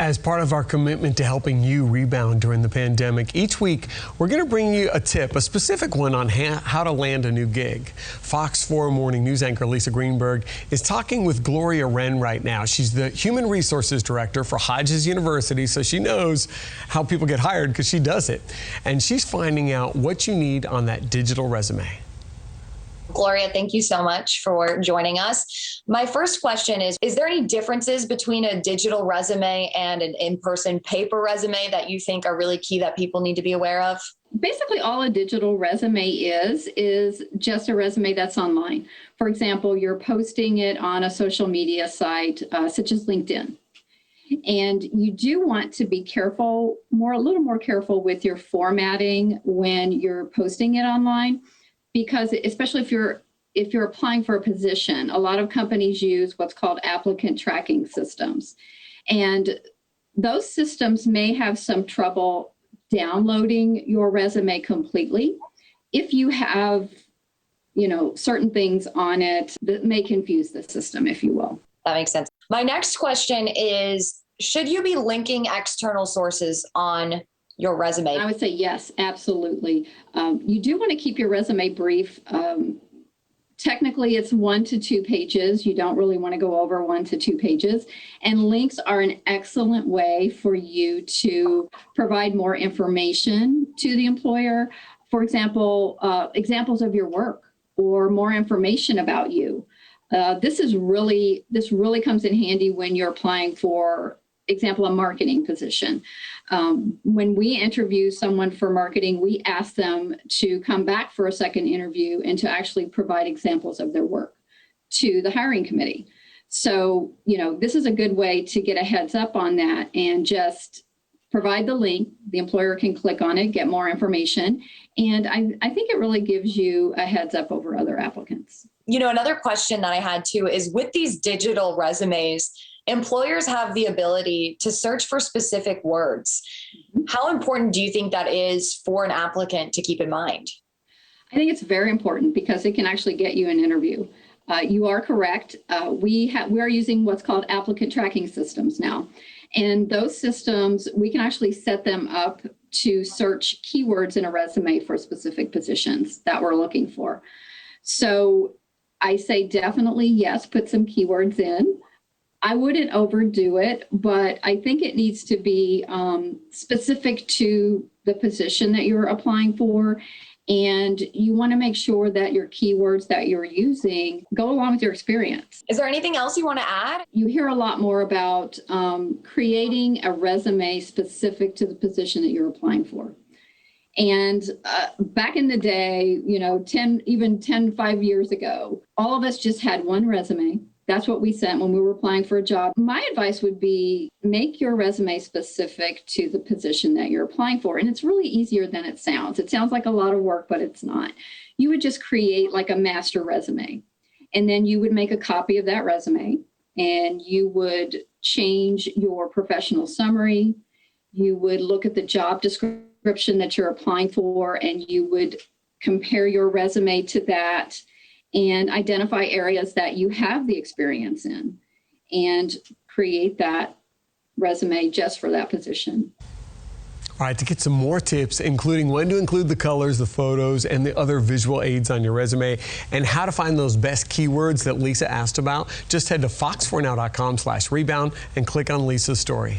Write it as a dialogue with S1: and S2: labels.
S1: As part of our commitment to helping you rebound during the pandemic, each week we're going to bring you a tip, a specific one on how to land a new gig. Fox 4 Morning News anchor Lisa Greenberg is talking with Gloria Wren right now. She's the Human Resources Director for Hodges University, so she knows how people get hired because she does it. And she's finding out what you need on that digital resume.
S2: Gloria, thank you so much for joining us. My first question is there any differences between a digital resume and an in-person paper resume that you think are really key that people need to be aware of?
S3: Basically, all a digital resume is just a resume that's online. For example, you're posting it on a social media site, such as LinkedIn. And you do want to be careful, a little more careful with your formatting when you're posting it online. Because especially if you're applying for a position, a lot of companies use what's called applicant tracking systems. And those systems may have some trouble downloading your resume completely. If you have, certain things on it that may confuse the system, if you will.
S2: That makes sense. My next question is, should you be linking external sources on your resume?
S3: I would say yes, absolutely. You do want to keep your resume brief. Technically, it's 1 to 2 pages. You don't really want to go over 1 to 2 pages. And links are an excellent way for you to provide more information to the employer. For example, examples of your work or more information about you. This really comes in handy when you're applying for example, a marketing position. When we interview someone for marketing, we ask them to come back for a second interview and to actually provide examples of their work to the hiring committee. So, this is a good way to get a heads up on that and just provide the link. The employer can click on it, get more information. And I think it really gives you a heads up over other applicants.
S2: Another question that I had too is with these digital resumes, employers have the ability to search for specific words. How important do you think that is for an applicant to keep in mind?
S3: I think it's very important because it can actually get you an interview. You are correct. We are using what's called applicant tracking systems now. And those systems, we can actually set them up to search keywords in a resume for specific positions that we're looking for. So I say definitely yes, put some keywords in. I wouldn't overdo it, but I think it needs to be specific to the position that you're applying for. And you want to make sure that your keywords that you're using go along with your experience.
S2: Is there anything else you want to add?
S3: You hear a lot more about creating a resume specific to the position that you're applying for. And back in the day, 5 years ago, all of us just had one resume. That's what we sent when we were applying for a job. My advice would be make your resume specific to the position that you're applying for. And it's really easier than it sounds. It sounds like a lot of work, but it's not. You would just create like a master resume. And then you would make a copy of that resume and you would change your professional summary. You would look at the job description that you're applying for and you would compare your resume to that and identify areas that you have the experience in and create that resume just for that position.
S1: All right, to get some more tips, including when to include the colors, the photos, and the other visual aids on your resume, and how to find those best keywords that Lisa asked about, just head to fox4now.com/rebound and click on Lisa's story.